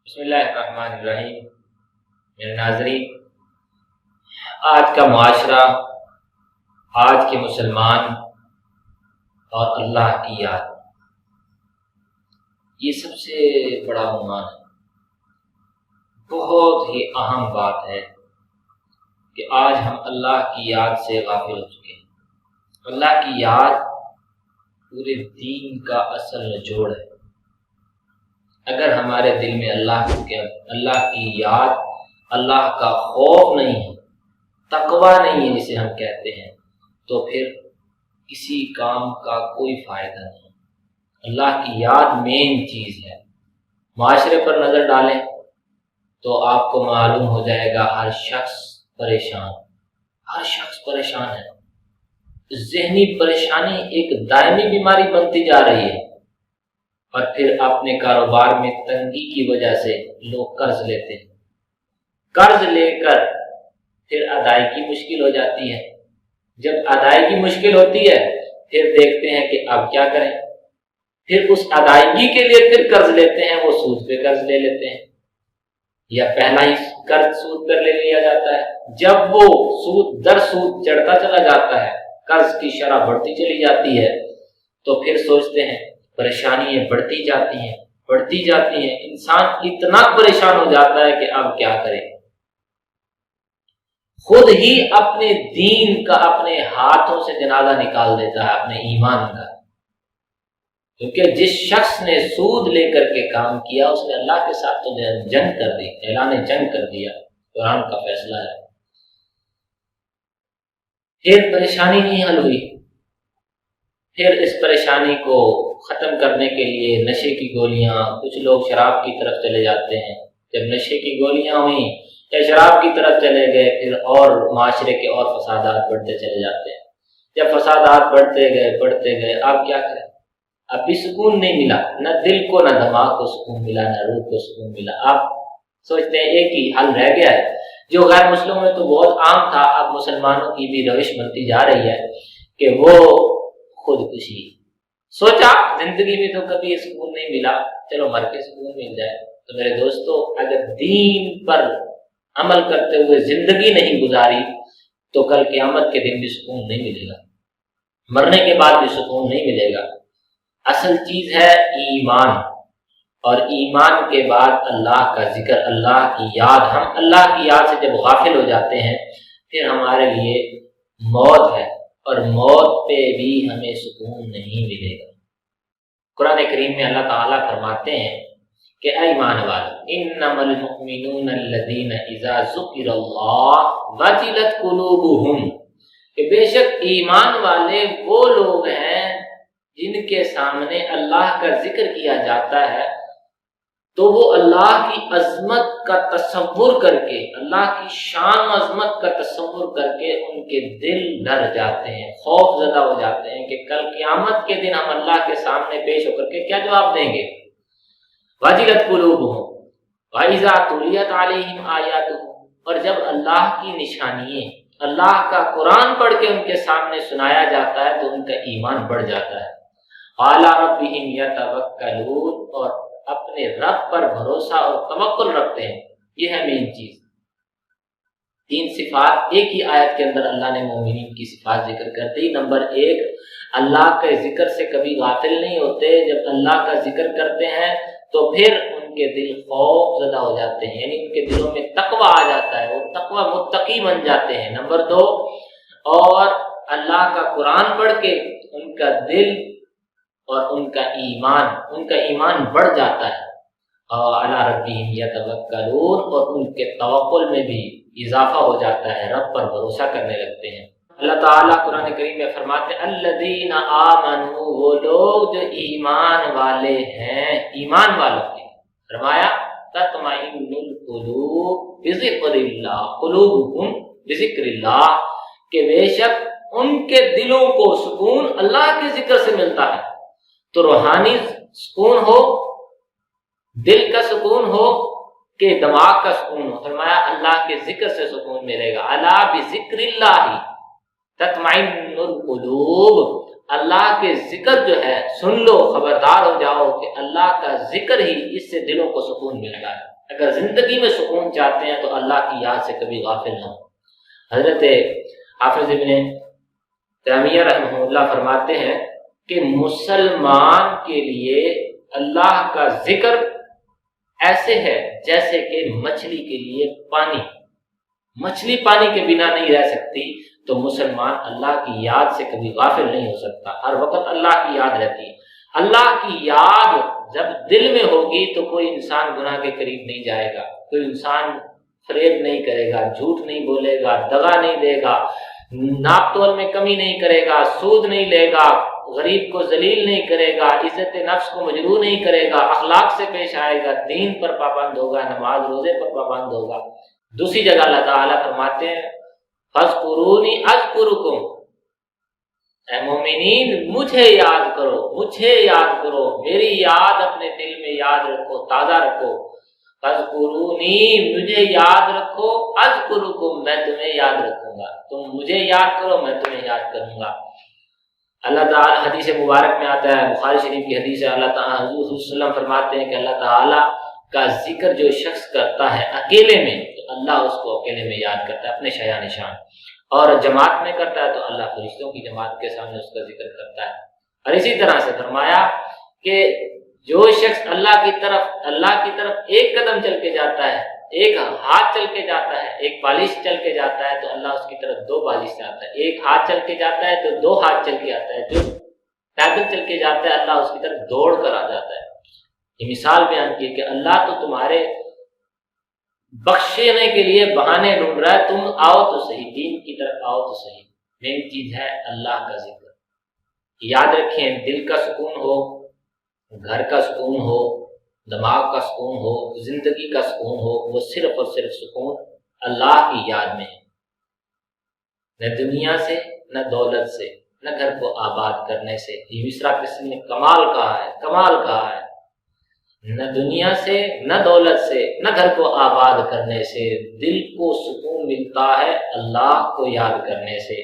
بسم اللہ الرحمن الرحیم۔ میرے ناظرین، آج کا معاشرہ، آج کے مسلمان اور اللہ کی یاد، یہ سب سے بڑا عنوان ہے۔ بہت ہی اہم بات ہے کہ آج ہم اللہ کی یاد سے غافل ہو چکے ہیں۔ اللہ کی یاد پورے دین کا اصل نچوڑ ہے۔ اگر ہمارے دل میں اللہ کی یاد، اللہ کا خوف نہیں ہے، تقویٰ نہیں ہے جسے ہم کہتے ہیں، تو پھر کسی کام کا کوئی فائدہ نہیں۔ اللہ کی یاد مین چیز ہے۔ معاشرے پر نظر ڈالیں تو آپ کو معلوم ہو جائے گا ہر شخص پریشان ہے۔ ذہنی پریشانی ایک دائمی بیماری بنتی جا رہی ہے، اور پھر اپنے کاروبار میں تنگی کی وجہ سے لوگ قرض لیتے ہیں۔ قرض لے کر پھر ادائیگی مشکل ہو جاتی ہے۔ جب ادائیگی مشکل ہوتی ہے پھر دیکھتے ہیں کہ اب کیا کریں۔ پھر اس ادائیگی کے لیے پھر قرض لیتے ہیں، وہ سود پہ قرض لے لیتے ہیں، یا پہلا ہی قرض سود پر لے لیا جاتا ہے۔ جب وہ سود در سود چڑھتا چلا جاتا ہے، قرض کی شرح بڑھتی چلی جاتی ہے، تو پھر سوچتے ہیں پریشانیاں بڑھتی جاتی ہیں۔ انسان اتنا پریشان ہو جاتا ہے کہ اب کیا کرے۔ خود ہی اپنے دین کا اپنے ہاتھوں سے جنازہ نکال دیتا ہے، اپنے ایمان کا۔ کیونکہ جس شخص نے سود لے کر کے کام کیا، اس نے اللہ کے ساتھ تو جنگ کر دی، اعلان جنگ کر دیا۔ قرآن کا فیصلہ ہے۔ پھر پریشانی نہیں حل ہوئی، پھر اس پریشانی کو ختم کرنے کے لیے نشے کی گولیاں، کچھ لوگ شراب کی طرف چلے جاتے ہیں۔ جب نشے کی گولیاں ہوئیں یا شراب کی طرف چلے گئے، پھر اور معاشرے کے اور فسادات بڑھتے چلے جاتے ہیں۔ جب فسادات بڑھتے گئے، اب کیا کریں؟ اب بھی سکون نہیں ملا، نہ دل کو نہ دماغ کو سکون ملا، نہ روح کو سکون ملا۔ آپ سوچتے ہیں ایک ہی حل رہ گیا ہے، جو غیر مسلموں میں تو بہت عام تھا، اب مسلمانوں کی بھی روش بنتی جا رہی ہے کہ وہ خودکشی۔ سوچا زندگی میں تو کبھی سکون نہیں ملا، چلو مر کے سکون مل جائے۔ تو میرے دوستو، اگر دین پر عمل کرتے ہوئے زندگی نہیں گزاری تو کل قیامت کے دن بھی سکون نہیں ملے گا، مرنے کے بعد بھی سکون نہیں ملے گا۔ اصل چیز ہے ایمان، اور ایمان کے بعد اللہ کا ذکر، اللہ کی یاد۔ ہم اللہ کی یاد سے جب غافل ہو جاتے ہیں، پھر ہمارے لیے موت ہے، اور موت پہ بھی ہمیں سکون نہیں ملے گا۔ قرآن کریم میں اللہ تعالیٰ فرماتے ہیں کہ اے ایمان والو، انما المؤمنون الذین اذا ذکر اللہ وجلت قلوبہم، کہ بے شک ایمان والے وہ لوگ ہیں جن کے سامنے اللہ کا ذکر کیا جاتا ہے تو وہ اللہ کی عظمت کا تصور کر کے، اللہ کی شان و عظمت کا تصور کر کے ان کے دل ڈر جاتے ہیں، خوف زدہ ہو جاتے ہیں کہ کل قیامت کے دن ہم اللہ کے سامنے پیش ہو کر کے کیا جواب دیں گے۔ وَجِلَتْ قُلُوبُهُمْ وَإِذَا تُلِيَتْ عَلَيْهِمْ آيَاتُهُ، اور جب اللہ کی نشانیاں، اللہ کا قرآن پڑھ کے ان کے سامنے سنایا جاتا ہے تو ان کا ایمان بڑھ جاتا ہے۔ عَلَىٰ رَبِّهِمْ يَتَوَكَّلُونَ، اور اپنے رب پر بھروسہ اور توکل رکھتے ہیں۔ یہ ہے مین چیز۔ تین صفات ایک ہی آیت کے اندر اللہ نے مومنین کی صفات ذکر کر دی۔ نمبر ایک، اللہ کے ذکر سے کبھی غافل نہیں ہوتے۔ جب اللہ کا ذکر کرتے ہیں تو پھر ان کے دل خوف زدہ ہو جاتے ہیں، یعنی ان کے دلوں میں تقویٰ آ جاتا ہے، وہ تقویٰ متقی بن جاتے ہیں۔ نمبر دو، اور اللہ کا قرآن پڑھ کے ان کا دل اور ان کا ایمان بڑھ جاتا ہے، اور علی ربہم یتوکلون، اور ان کے توکل میں بھی اضافہ ہو جاتا ہے، رب پر بھروسہ کرنے لگتے ہیں۔ اللہ تعالیٰ قرآن کریم میں فرماتے ہیں الذین آمنوا، وہ لوگ جو ایمان والے ہیں، ایمان والوں کے فرمایا تطمئن القلوب بذکر اللہ، قلوبہم بذکر اللہ، کہ بے شک ان کے دلوں کو سکون اللہ کے ذکر سے ملتا ہے۔ تو روحانی سکون ہو، دل کا سکون ہو کہ دماغ کا سکون ہو، فرمایا اللہ کے ذکر سے سکون ملے گا۔ الا بذکر اللہ تطمئن القلوب، اللہ کے ذکر جو ہے سن لو، خبردار ہو جاؤ کہ اللہ کا ذکر ہی اس سے دلوں کو سکون ملتا ہے۔ اگر زندگی میں سکون چاہتے ہیں تو اللہ کی یاد سے کبھی غافل نہ ہو۔ حضرت حافظ ابن تیمیہ رحمہ اللہ فرماتے ہیں کہ مسلمان کے لیے اللہ کا ذکر ایسے ہے جیسے کہ مچھلی کے لیے پانی، مچھلی پانی کے بنا نہیں رہ سکتی، تو مسلمان اللہ کی یاد سے کبھی غافل نہیں ہو سکتا، ہر وقت اللہ کی یاد رہتی ہے۔ اللہ کی یاد جب دل میں ہوگی تو کوئی انسان گناہ کے قریب نہیں جائے گا، کوئی انسان فریب نہیں کرے گا، جھوٹ نہیں بولے گا، دغا نہیں دے گا، ناپ تول میں کمی نہیں کرے گا، سود نہیں لے گا، غریب کو ذلیل نہیں کرے گا، عزت نفس کو مجروح نہیں کرے گا، اخلاق سے پیش آئے گا، دین پر پابند ہوگا، نماز روزے پر پابند ہوگا۔ دوسری جگہ اللہ تعالیٰ فرماتے ہیں فَاذْكُرُونِي أَذْكُرُكُمْ، اے مومنین مجھے یاد کرو، مجھے یاد کرو، میری یاد اپنے دل میں یاد رکھو، تازہ رکھو۔ فَاذْكُرُونِي، مجھے یاد رکھو، أَذْكُرُكُمْ، میں تمہیں یاد رکھوں گا، تم مجھے یاد کرو میں تمہیں یاد کروں گا۔ اللہ تعالیٰ حدیث مبارک میں آتا ہے، بخاری شریف کی حدیث ہے، اللہ تعالیٰ حضور صلی اللہ علیہ وسلم فرماتے ہیں کہ اللہ تعالیٰ کا ذکر جو شخص کرتا ہے اکیلے میں تو اللہ اس کو اکیلے میں یاد کرتا ہے اپنے شایع نشان، اور جماعت میں کرتا ہے تو اللہ فرشتوں کی جماعت کے سامنے اس کا ذکر کرتا ہے۔ اور اسی طرح سے فرمایا کہ جو شخص اللہ کی طرف ایک قدم چل کے جاتا ہے، ایک ہاتھ چل کے جاتا ہے، ایک بالش چل کے جاتا ہے تو اللہ اس کی طرف دو بالش سے آتا ہے، ایک ہاتھ چل کے جاتا ہے تو دو ہاتھ چل کے آتا ہے، جو پیدل چل کے جاتا ہے اللہ اس کی طرف دوڑ کر آ جاتا ہے۔ یہ مثال بیان کی کہ اللہ تو تمہارے بخشنے کے لیے بہانے ڈھونڈ رہا ہے، تم آؤ تو صحیح، دین کی طرف آؤ تو صحیح۔ مین چیز ہے اللہ کا ذکر۔ یاد رکھیں، دل کا سکون ہو، گھر کا سکون ہو، دماغ کا سکون ہو، زندگی کا سکون ہو، وہ صرف اور صرف سکون اللہ کی یاد میں ہے، نہ دنیا سے، نہ دولت سے، نہ گھر کو آباد کرنے سے۔ یہ مصرع کسی نے کمال کہا ہے، کمال کہا ہے، نہ دنیا سے، نہ دولت سے، نہ گھر کو آباد کرنے سے، دل کو سکون ملتا ہے اللہ کو یاد کرنے سے۔